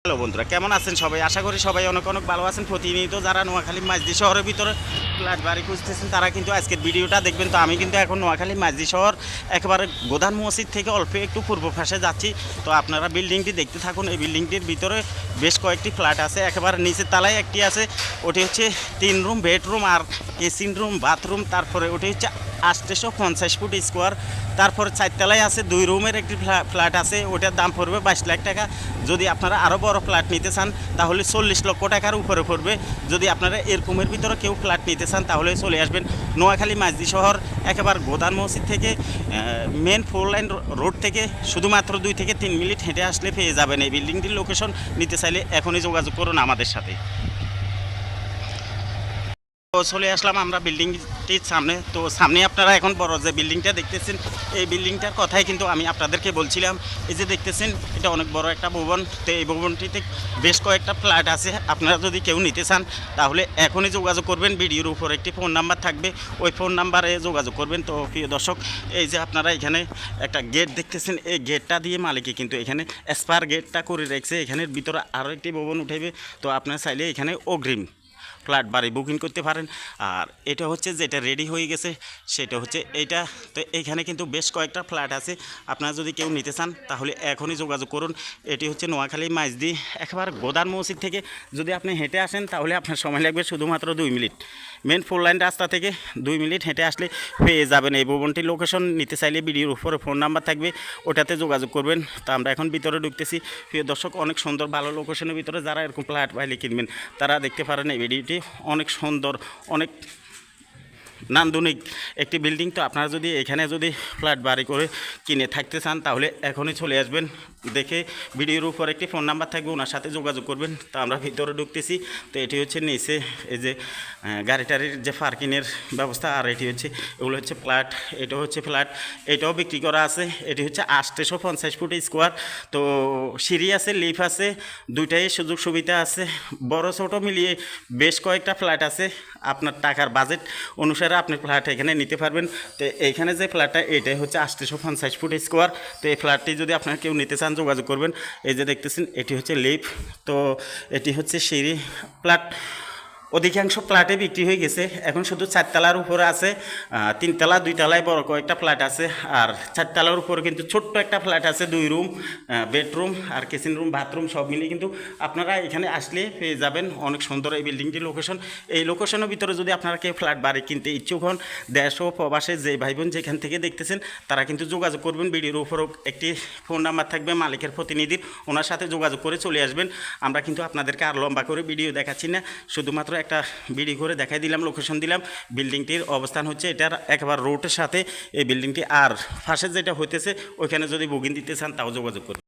Hello বন্ধুরা, কেমন আছেন সবাই? আশা করি সবাই অনেক অনেক ভালো আছেন। প্রতিনিয়ত যারা নোয়াখালী মাঝদি শহরের ভিতরে ফ্ল্যাট বাড়ি খুঁজতেছেন তারা কিন্তু আজকের ভিডিওটা দেখবেন। তো আমি কিন্তু এখন নোয়াখালী মাঝদি শহর একেবারে গোদান মসজিদ থেকে অল্প একটু পূর্ব পাশে যাচ্ছি। তো আপনারা বিল্ডিংটি দেখতে থাকুন। এই বিল্ডিংটির ভিতরে বেশ কয়েকটি ফ্ল্যাট আছে। একেবারে নিচের তলায় একটি আছে, ওটি হচ্ছে 3 রুম বেডরুম আর কিচেন রুম বাথরুম। তারপরে ওটি হচ্ছে 850 ফুট স্কোয়ার। তারপরে 4 তলায় আছে 2 রুমের একটি ফ্ল্যাট আছে, ওটার দাম পড়বে 22 লাখ টাকা। যদি আপনারা আরও বড় ফ্ল্যাট নিতে চান তাহলে 40 লক্ষ টাকার উপরে পড়বে। যদি আপনারা এরকমের ভিতরে কেউ ফ্ল্যাট নিতে চান তাহলে চলে আসবেন নোয়াখালী মাঝদি শহর একেবারে গোদান মসজিদ থেকে মেন 4 লাইন রোড থেকে শুধুমাত্র 2 থেকে 3 মিনিট হেঁটে আসলে পেয়ে যাবেন এই বিল্ডিংটির লোকেশন। নিতে চাইলে এখনই যোগাযোগ করুন আমাদের সাথে। তো চলে আসলাম আমরা বিল্ডিংটির সামনে। তো সামনে আপনারা এখন বড় যে বিল্ডিংটা দেখতেছেন, এই বিল্ডিংটার কথাই কিন্তু আমি আপনাদেরকে বলছিলাম। এই যে দেখতেছেন, এটা অনেক বড় একটা ভবন। তো এই ভবনটিতে বেশ কয়েকটা ফ্ল্যাট আছে। আপনারা যদি কেউ নিতে চান তাহলে এখনই যোগাযোগ করবেন। ভিডিওর উপর একটি ফোন নাম্বার থাকবে, ওই ফোন নাম্বারে যোগাযোগ করবেন। তো প্রিয় দর্শক, এই যে আপনারা এখানে একটা গেট দেখতেছেন, এই গেটটা দিয়ে মালিকে কিন্তু এখানে স্পার গেটটা করে রেখেছে। এখানের ভিতরে আরও একটি ভবন উঠেবে। তো আপনারা চাইলে এখানে অগ্রিম ফ্ল্যাট বাড়ি বুকিং করতে পারেন। আর এটা হচ্ছে যেটা রেডি হয়ে গেছে সেটা হচ্ছে এইটা। তো এইখানে কিন্তু বেশ কয়েকটা ফ্ল্যাট আছে। আপনারা যদি কেউ নিতে চান তাহলে এখনই যোগাযোগ করুন। এটি হচ্ছে নোয়াখালী মাঝদি একেবারে গোদান মসজিদ থেকে যদি আপনি হেঁটে আসেন তাহলে আপনার সময় লাগবে শুধুমাত্র 2 মিনিট। মেন 4 লাইন রাস্তা থেকে 2 মিনিট হেঁটে আসলে পেয়ে যাবেন এই ভবনটির লোকেশন। নিতে চাইলে ভিডিওর উপরে ফোন নাম্বার থাকবে, ওটাতে যোগাযোগ করবেন। তো আমরা এখন ভিতরে ঢুকতেছি। প্রিয় দর্শক, অনেক সুন্দর ভালো লোকেশনের ভিতরে যারা এরকম ফ্ল্যাট বাইলে কিনবেন তারা দেখতে পারেন এই ভিডিওটি। অনেক সুন্দর, অনেক নান্দনিক একটি বিল্ডিং। তো আপনারা যদি এখানে যদি ফ্ল্যাট বাড়ি করে কিনে থাকতে চান তাহলে এখনই চলে আসবেন। দেখে ভিডিওর উপর একটি ফোন নাম্বার থাকবে, ওনার সাথে যোগাযোগ করবেন। তো আমরা ভিতরে ঢুকতেছি। তো এটি হচ্ছে নিচে এই যে গাড়ি টাড়ির যে পার্কিংয়ের ব্যবস্থা, আর এটি হচ্ছে এগুলো হচ্ছে ফ্ল্যাট। এটা হচ্ছে ফ্ল্যাট, এটাও বিক্রি করা আছে। এটি হচ্ছে 850 ফুট স্কোয়ার। তো সিঁড়ি আছে, লিফট আছে, দুইটাই সুযোগ সুবিধা আছে। বড় ছোটো মিলিয়ে বেশ কয়েকটা ফ্ল্যাট আছে। আপনার টাকার বাজেট অনুসারে আপনি ফ্ল্যাট এখানে নিতে পারবেন। তো এইখানে যে ফ্ল্যাটটা এটাই হচ্ছে 850 ফুট স্কোয়ার। তো এই ফ্ল্যাটটি যদি আপনারা কেউ নিতে চান যোগাযোগ করবেন। এই যে দেখতেছেন, এটি হচ্ছে লিফট, তো এটি হচ্ছে সিঁড়ি। ফ্ল্যাট অধিকাংশ ফ্ল্যাটে বিক্রি হয়ে গেছে, এখন শুধু 4 তলার উপরে আছে। 3 তলা 2 তলায় বড় কয়েকটা ফ্ল্যাট আছে, আর 4 তলার উপরে কিন্তু ছোট্ট একটা ফ্ল্যাট আছে, 2 রুম বেডরুম আর কিচেন রুম বাথরুম সব মিলিয়ে কিন্তু আপনারা এখানে আসলে পেয়ে যাবেন। অনেক সুন্দর এই বিল্ডিংটির লোকেশন। এই লোকেশনের ভিতরে যদি আপনারা কেউ ফ্ল্যাট বাড়ি কিনতে ইচ্ছুক হন, দেশ ও প্রবাসে যে ভাই বোন যেখান থেকে দেখতেছেন তারা কিন্তু যোগাযোগ করবেন। ভিডিওর উপরও একটি ফোন নাম্বার থাকবে মালিকের প্রতিনিধির, ওনার সাথে যোগাযোগ করে চলে আসবেন। আমরা কিন্তু আপনাদেরকে আর লম্বা করে ভিডিও দেখাচ্ছি না, শুধুমাত্র একটা ভিডিও করে দেখাই দিলাম, লোকেশন দিলাম। বিল্ডিংটির অবস্থান হচ্ছে এটার একেবারে রোডের সাথে এই বিল্ডিংটি। আর পাশে যেটা হইতেছে ওইখানে যদি বুকিং দিতে চান তাও যোগাযোগ করুন।